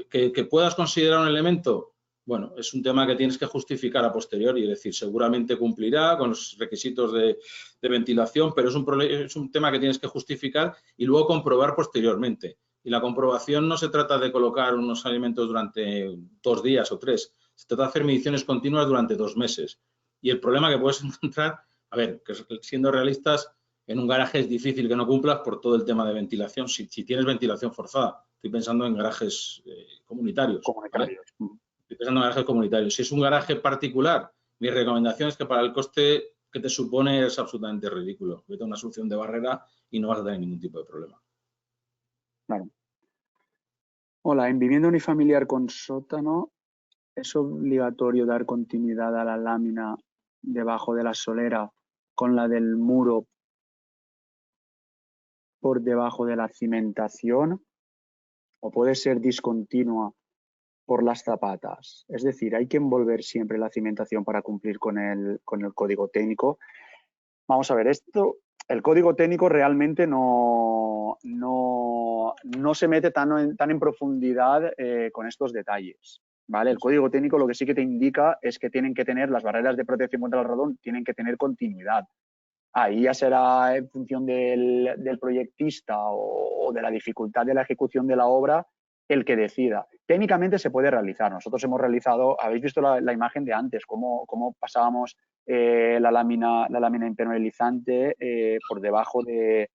¿Que puedas considerar un elemento? Bueno, es un tema que tienes que justificar a posteriori, es decir, seguramente cumplirá con los requisitos de ventilación, pero es un tema que tienes que justificar y luego comprobar posteriormente. Y la comprobación no se trata de colocar unos alimentos durante 2 días o 3, se trata de hacer mediciones continuas durante 2 meses. Y el problema que puedes encontrar, a ver, que siendo realistas, en un garaje es difícil que no cumplas por todo el tema de ventilación, si tienes ventilación forzada. Estoy pensando en garajes comunitarios. ¿Vale? Estoy pensando en garajes comunitarios. Si es un garaje particular, mi recomendación es que para el coste que te supone es absolutamente ridículo. Vete a una solución de barrera y no vas a tener ningún tipo de problema. Claro. Hola, en vivienda unifamiliar con sótano, ¿es obligatorio dar continuidad a la lámina debajo de la solera con la del muro por debajo de la cimentación? ¿O puede ser discontinua por las zapatas? Es decir, ¿hay que envolver siempre la cimentación para cumplir con el código técnico? Vamos a ver, el código técnico realmente no se mete tan en profundidad con estos detalles. ¿Vale? El código técnico lo que sí que te indica es que tienen que tener las barreras de protección contra el radón, tienen que tener continuidad. Ahí ya será en función del proyectista o de la dificultad de la ejecución de la obra el que decida. Técnicamente se puede realizar. Nosotros hemos realizado, habéis visto la imagen de antes, cómo pasábamos la lámina impermeabilizante por debajo del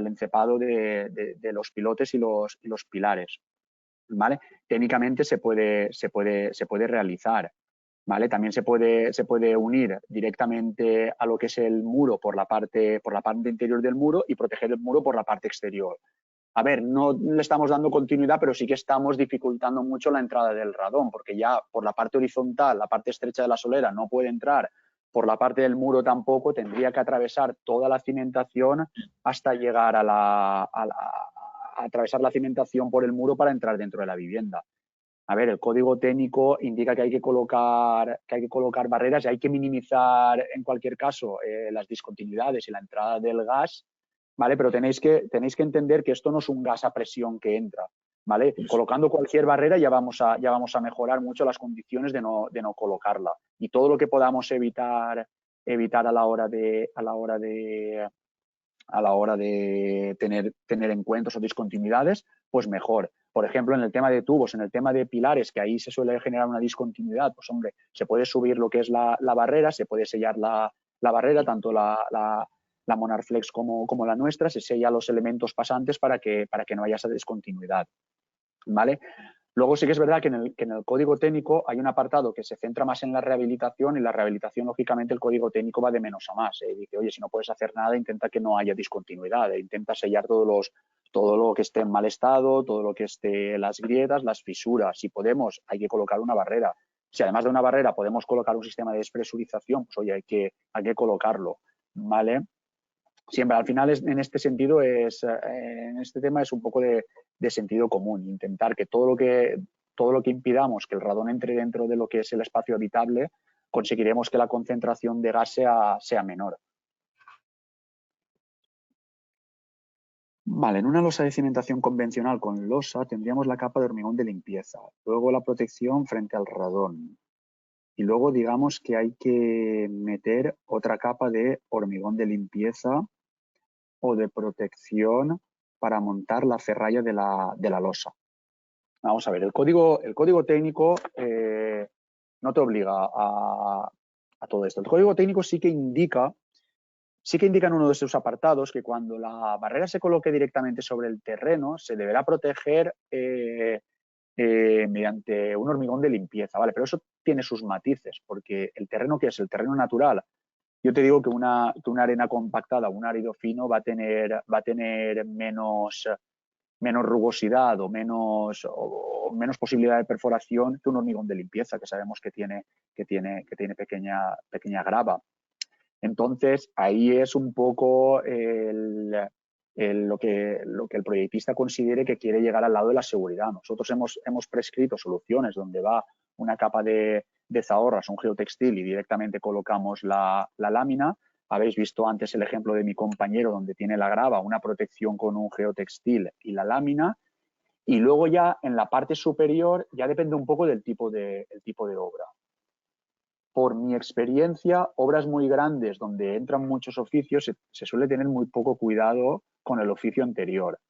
encepado de los pilotes y los pilares. ¿Vale? Técnicamente se puede realizar. ¿Vale? También se puede unir directamente a lo que es el muro por la parte interior del muro y proteger el muro por la parte exterior. A ver, no le estamos dando continuidad, pero sí que estamos dificultando mucho la entrada del radón, porque ya por la parte horizontal, la parte estrecha de la solera no puede entrar, por la parte del muro tampoco, tendría que atravesar toda la cimentación hasta llegar a atravesar la cimentación por el muro para entrar dentro de la vivienda. A ver, el código técnico indica que hay que colocar barreras y hay que minimizar en cualquier caso las discontinuidades y la entrada del gas, ¿vale? Pero tenéis que entender que esto no es un gas a presión que entra, ¿vale? Colocando cualquier barrera ya vamos a mejorar mucho las condiciones de no colocarla. Y todo lo que podamos evitar a la hora de tener encuentros o discontinuidades, pues mejor. Por ejemplo, en el tema de tubos, en el tema de pilares, que ahí se suele generar una discontinuidad, pues hombre, se puede subir lo que es la barrera, se puede sellar la barrera, tanto la Monarflex como la nuestra, se sella los elementos pasantes para que no haya esa discontinuidad. ¿Vale? Luego sí que es verdad que en el código técnico hay un apartado que se centra más en la rehabilitación y la rehabilitación, lógicamente, el código técnico va de menos a más. Dice, oye, si no puedes hacer nada, intenta que no haya discontinuidad, intenta sellar todo lo que esté en mal estado, todo lo que esté las grietas, las fisuras. Si podemos, hay que colocar una barrera. Si además de una barrera podemos colocar un sistema de despresurización, pues oye, hay que colocarlo, ¿vale? Siempre, al final, en este sentido, en este tema es un poco de sentido común, intentar que todo lo que impidamos que el radón entre dentro de lo que es el espacio habitable, conseguiremos que la concentración de gas sea menor. Vale, en una losa de cimentación convencional con losa tendríamos la capa de hormigón de limpieza, luego la protección frente al radón y luego digamos que hay que meter otra capa de hormigón de limpieza o de protección para montar la ferralla de la losa. Vamos a ver, el código técnico no te obliga a todo esto. El código técnico sí que indica en uno de sus apartados que cuando la barrera se coloque directamente sobre el terreno se deberá proteger mediante un hormigón de limpieza, ¿vale? Pero eso tiene sus matices, porque el terreno que es el terreno natural, yo te digo que una arena compactada, un árido fino va a tener menos rugosidad o menos posibilidad de perforación que un hormigón de limpieza, que sabemos que tiene pequeña grava. Entonces, ahí es un poco lo que el proyectista considere que quiere llegar al lado de la seguridad. Nosotros hemos prescrito soluciones donde va una capa de zahorras, un geotextil, y directamente colocamos la lámina. Habéis visto antes el ejemplo de mi compañero donde tiene la grava, una protección con un geotextil y la lámina. Y luego ya en la parte superior ya depende un poco del tipo de obra. Por mi experiencia, obras muy grandes donde entran muchos oficios, se suele tener muy poco cuidado con el oficio anterior.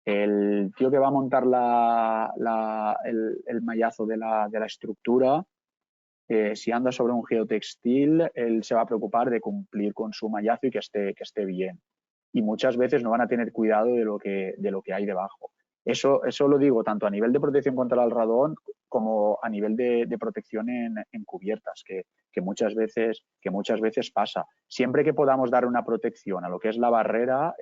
El tío que va a montar el mallazo de la estructura, si anda sobre un geotextil, él se va a preocupar de cumplir con su mallazo y que esté bien. Y muchas veces no van a tener cuidado de lo que hay debajo. Eso lo digo tanto a nivel de protección contra el radón como a nivel de protección en cubiertas, que muchas veces pasa. Siempre que podamos dar una protección a lo que es la barrera,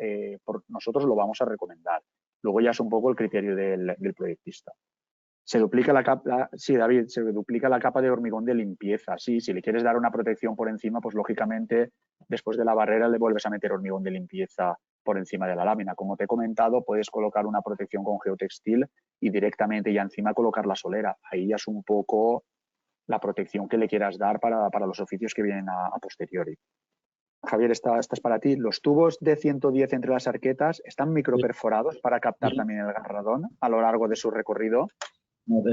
nosotros lo vamos a recomendar. Luego ya es un poco el criterio del proyectista. Se duplica la capa, sí, David, se duplica la capa de hormigón de limpieza. Sí, si le quieres dar una protección por encima, pues lógicamente después de la barrera le vuelves a meter hormigón de limpieza por encima de la lámina. Como te he comentado, puedes colocar una protección con geotextil y directamente ya encima colocar la solera. Ahí ya es un poco la protección que le quieras dar para los oficios que vienen a posteriori. Javier, esta es para ti. Los tubos de 110 entre las arquetas están microperforados para captar también el garradón a lo largo de su recorrido.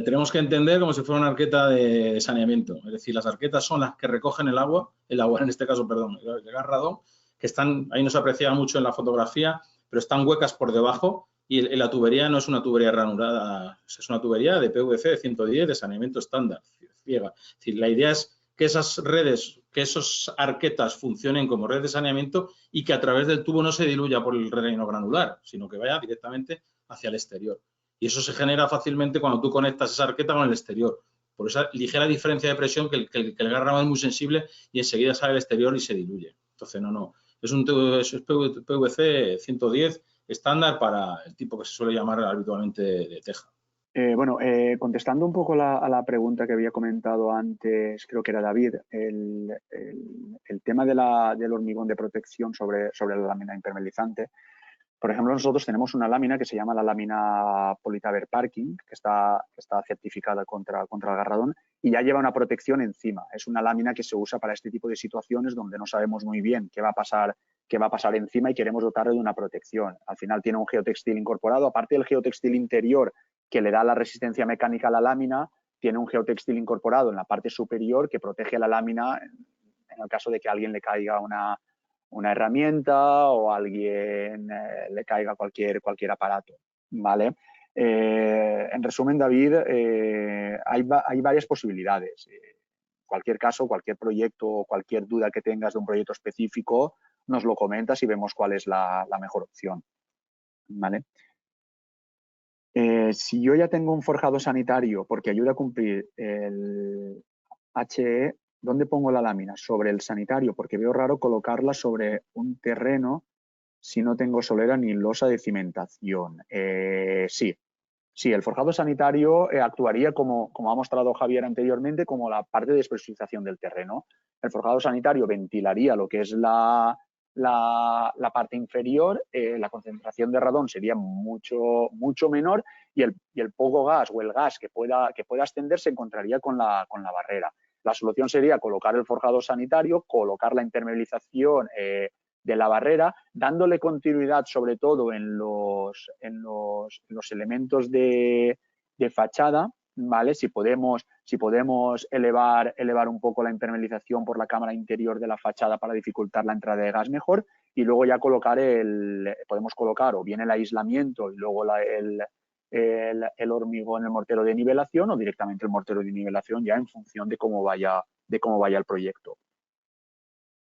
Tenemos que entender como si fuera una arqueta de saneamiento. Es decir, las arquetas son las que recogen el agua en este caso, perdón, el garradón, que están, ahí no se aprecia mucho en la fotografía, pero están huecas por debajo y la tubería no es una tubería ranurada, es una tubería de PVC de 110 de saneamiento estándar, ciega. Es decir, la idea es que esas redes, que esas arquetas funcionen como red de saneamiento y que a través del tubo no se diluya por el relleno granular, sino que vaya directamente hacia el exterior. Y eso se genera fácilmente cuando tú conectas esa arqueta con el exterior. Por esa ligera diferencia de presión que el garrafón es muy sensible y enseguida sale al exterior y se diluye. Entonces, no. Es un PVC 110 estándar para el tipo que se suele llamar habitualmente de teja. Contestando un poco a la pregunta que había comentado antes, creo que era David, el tema del hormigón de protección sobre la lámina impermeabilizante. Por ejemplo, nosotros tenemos una lámina que se llama la lámina Politaver Parking, que está certificada contra el garradón y ya lleva una protección encima. Es una lámina que se usa para este tipo de situaciones donde no sabemos muy bien qué va a pasar encima y queremos dotarle de una protección. Al final tiene un geotextil incorporado, aparte del geotextil interior que le da la resistencia mecánica a la lámina, tiene un geotextil incorporado en la parte superior que protege a la lámina en el caso de que a alguien le caiga una herramienta o a alguien le caiga cualquier aparato, ¿vale? En resumen, David, hay varias posibilidades. En cualquier caso, cualquier proyecto o cualquier duda que tengas de un proyecto específico, nos lo comentas y vemos cuál es la mejor opción, ¿vale? Si yo ya tengo un forjado sanitario porque ayuda a cumplir el HE, ¿dónde pongo la lámina? Sobre el sanitario, porque veo raro colocarla sobre un terreno si no tengo solera ni losa de cimentación. Sí, el forjado sanitario actuaría como ha mostrado Javier anteriormente, como la parte de despresurización del terreno. El forjado sanitario ventilaría lo que es la parte inferior, la concentración de radón sería mucho menor y el poco gas o el gas que pueda ascender se encontraría con la barrera. La solución sería colocar el forjado sanitario, colocar la impermeabilización de la barrera, dándole continuidad sobre todo en los elementos de fachada, ¿vale? Si podemos elevar un poco la impermeabilización por la cámara interior de la fachada para dificultar la entrada de gas, mejor, y luego ya podemos colocar o bien el aislamiento y luego el hormigón, el mortero de nivelación o directamente el mortero de nivelación ya en función de cómo vaya el proyecto.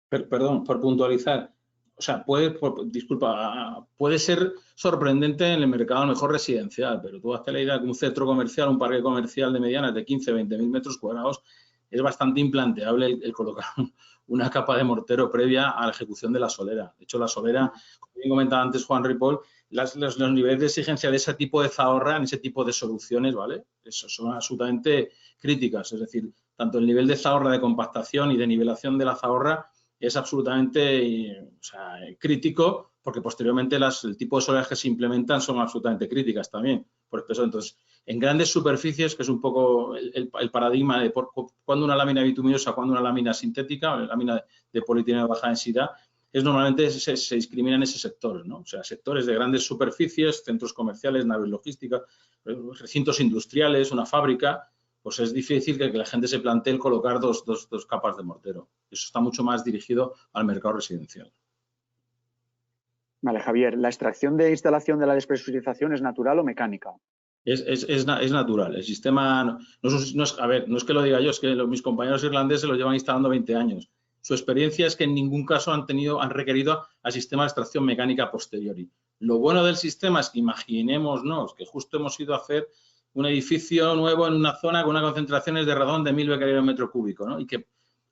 Perdón, por puntualizar. O sea, puede ser sorprendente en el mercado a lo mejor residencial, pero tú hazte la idea que un centro comercial, un parque comercial de medianas de 15, 20 mil metros cuadrados, es bastante implanteable el colocar una capa de mortero previa a la ejecución de la solera. De hecho, la solera, como bien comentaba antes Juan Ripoll, los niveles de exigencia de ese tipo de zahorra, en ese tipo de soluciones, ¿vale? Eso son absolutamente críticas. Es decir, tanto el nivel de zahorra de compactación y de nivelación de la zahorra es absolutamente crítico, porque posteriormente el tipo de solares que se implementan son absolutamente críticas también por el peso. Entonces, en grandes superficies, que es un poco el paradigma de cuando una lámina bituminosa, cuando una lámina sintética, o lámina de polietileno de baja densidad, normalmente se discriminan ese sector, ¿no? O sea, sectores de grandes superficies, centros comerciales, naves logísticas, recintos industriales, una fábrica, pues es difícil que la gente se plantee el colocar dos capas de mortero. Eso está mucho más dirigido al mercado residencial. Vale, Javier, ¿la extracción de instalación de la despresurización es natural o mecánica? Es natural. El sistema, no es que lo diga yo, es que mis compañeros irlandeses lo llevan instalando 20 años. Su experiencia es que en ningún caso han requerido al sistema de extracción mecánica a posteriori. Lo bueno del sistema es que imaginémonos que justo hemos ido a hacer un edificio nuevo en una zona con unas concentraciones de radón de 1000 becquerel metro cúbico, ¿no? Y que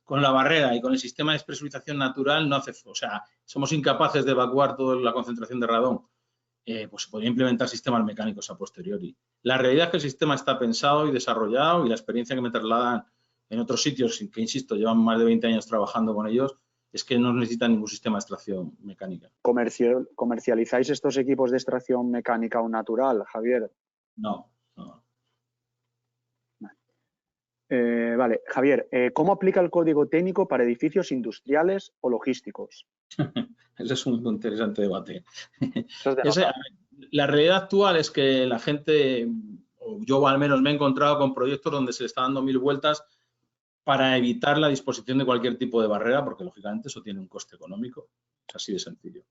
con la barrera y con el sistema de despresurización natural somos incapaces de evacuar toda la concentración de radón. Pues se podría implementar sistemas mecánicos a posteriori. La realidad es que el sistema está pensado y desarrollado, y la experiencia que me trasladan en otros sitios, que insisto, llevan más de 20 años trabajando con ellos, es que no necesitan ningún sistema de extracción mecánica. ¿Comercializáis estos equipos de extracción mecánica o natural, Javier? No. Vale, Javier, ¿cómo aplica el código técnico para edificios industriales o logísticos? Ese es un interesante debate. Eso es de La realidad actual es que la gente, o yo al menos me he encontrado con proyectos donde se le está dando 1000 vueltas para evitar la disposición de cualquier tipo de barrera, porque lógicamente eso tiene un coste económico. Es así de sencillo.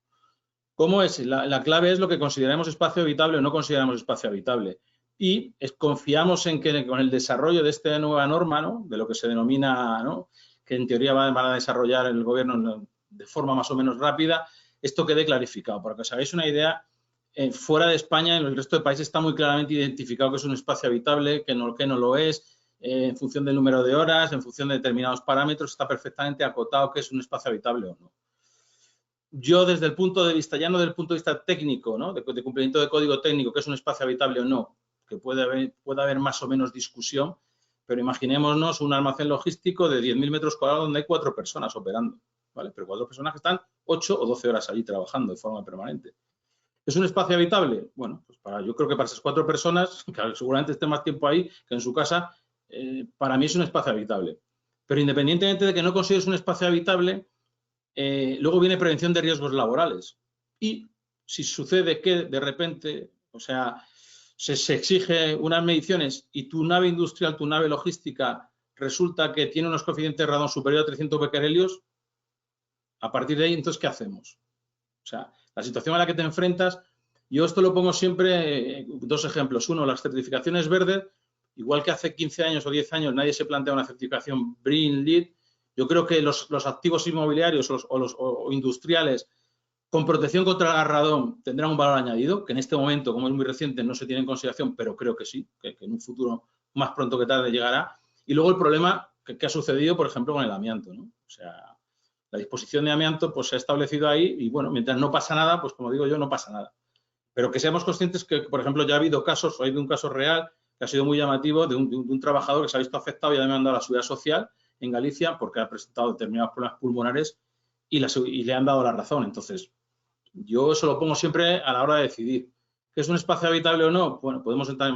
¿Cómo es? La clave es lo que consideramos espacio habitable o no consideramos espacio habitable. Y confiamos en que con el desarrollo de esta nueva norma, ¿no?, de lo que se denomina, ¿no?, que en teoría van a desarrollar el gobierno de forma más o menos rápida, esto quede clarificado. Para que os hagáis una idea, fuera de España, en el resto de países está muy claramente identificado que es un espacio habitable, que no lo es, en función del número de horas, en función de determinados parámetros, está perfectamente acotado que es un espacio habitable o no. Yo, desde el punto de vista, ya no del punto de vista técnico, ¿no?, de cumplimiento de código técnico, que es un espacio habitable o no, que puede haber más o menos discusión, pero imaginémonos un almacén logístico de 10.000 metros cuadrados donde hay 4 personas operando, ¿vale? Pero 4 personas que están 8 o 12 horas allí trabajando de forma permanente. ¿Es un espacio habitable? Bueno, pues yo creo que para esas 4 personas, que seguramente estén más tiempo ahí que en su casa, para mí es un espacio habitable. Pero independientemente de que no consideres un espacio habitable, luego viene prevención de riesgos laborales. Y si sucede que de repente, se exige unas mediciones y tu nave industrial, tu nave logística, resulta que tiene unos coeficientes de radón superior a 300 becquerelios, a partir de ahí, entonces, ¿qué hacemos? O sea, la situación a la que te enfrentas, yo esto lo pongo siempre, 2 ejemplos. Uno, las certificaciones verdes, igual que hace 15 años o 10 años nadie se plantea una certificación BREEAM, LEED. Yo creo que los activos inmobiliarios o industriales con protección contra el radón tendrán un valor añadido, que en este momento, como es muy reciente, no se tiene en consideración, pero creo que sí, que en un futuro más pronto que tarde llegará. Y luego el problema que ha sucedido, por ejemplo, con el amianto, ¿no? O sea, la disposición de amianto pues se ha establecido ahí y, bueno, mientras no pasa nada, pues como digo yo, no pasa nada. Pero que seamos conscientes que, por ejemplo, ya ha habido casos, hay de un caso real que ha sido muy llamativo de un trabajador que se ha visto afectado y ha demandado a la Seguridad Social en Galicia porque ha presentado determinados problemas pulmonares y le han dado la razón. Entonces, yo eso lo pongo siempre a la hora de decidir. ¿Que es un espacio habitable o no? Bueno, podemos entrar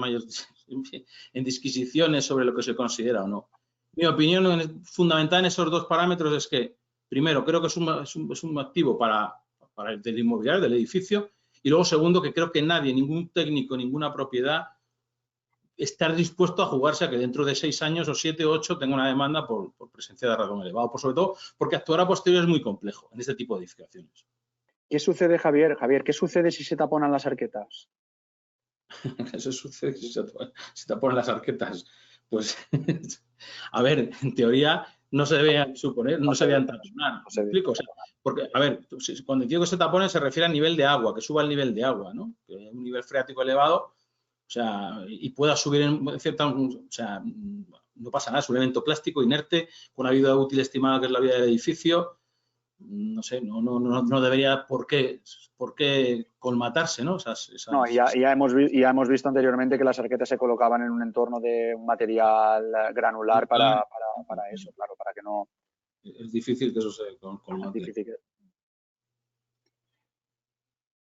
en disquisiciones sobre lo que se considera o no. Mi opinión fundamental en esos 2 parámetros es que, primero, creo que es un activo para el inmobiliario, del edificio, y luego, segundo, que creo que nadie, ningún técnico, ninguna propiedad, estar dispuesto a jugarse a que dentro de 6 años o 7 o 8 tenga una demanda por presencia de radón elevado, sobre todo porque actuar a posteriori es muy complejo en este tipo de edificaciones. ¿Qué sucede, Javier? Javier, ¿qué sucede si se taponan las arquetas? Eso sucede si se taponan las arquetas. Pues, a ver, en teoría no se debe suponer, no se debe taponar. ¿Me explico? O sea, porque, a ver, cuando digo que se taponen se refiere al nivel de agua, que suba el nivel de agua, ¿no? Que un nivel freático elevado, o sea, y pueda subir en cierta, o sea, no pasa nada, es un elemento plástico inerte con una vida útil estimada que es la vida del edificio. No sé, no debería por qué colmatarse, ¿no? No, ya hemos visto anteriormente que las arquetas se colocaban en un entorno de un material granular para eso, claro, para que no es difícil que eso se colmate. Difícil que...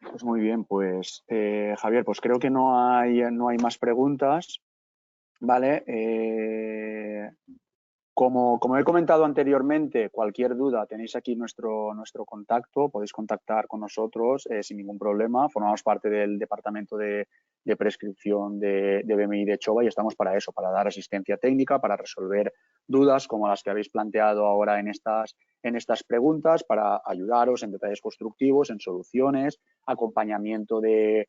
Pues muy bien, pues Javier, pues creo que no hay más preguntas, ¿vale? Como he comentado anteriormente, cualquier duda tenéis aquí nuestro contacto, podéis contactar con nosotros sin ningún problema. Formamos parte del departamento de prescripción de BMI de Chova y estamos para eso, para dar asistencia técnica, para resolver dudas como las que habéis planteado ahora en estas preguntas, para ayudaros en detalles constructivos, en soluciones, acompañamiento de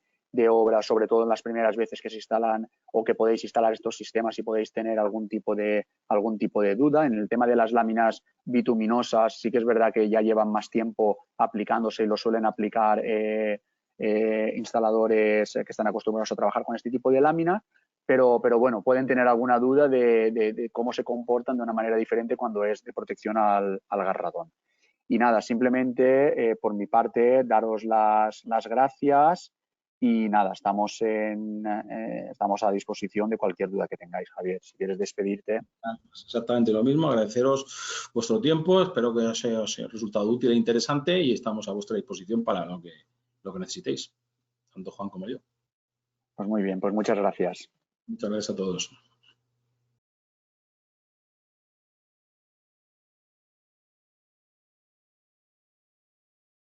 obras, sobre todo en las primeras veces que se instalan o que podéis instalar estos sistemas y podéis tener algún tipo de duda. En el tema de las láminas bituminosas, sí que es verdad que ya llevan más tiempo aplicándose y lo suelen aplicar instaladores que están acostumbrados a trabajar con este tipo de lámina, pero bueno, pueden tener alguna duda de cómo se comportan de una manera diferente cuando es de protección al garradón. Y nada, simplemente por mi parte daros las gracias y nada, estamos a disposición de cualquier duda que tengáis, Javier. Si quieres despedirte. Exactamente lo mismo, agradeceros vuestro tiempo, espero que os haya resultado útil e interesante y estamos a vuestra disposición para lo que necesitéis, tanto Juan como yo. Pues muy bien, pues muchas gracias. Muchas gracias a todos.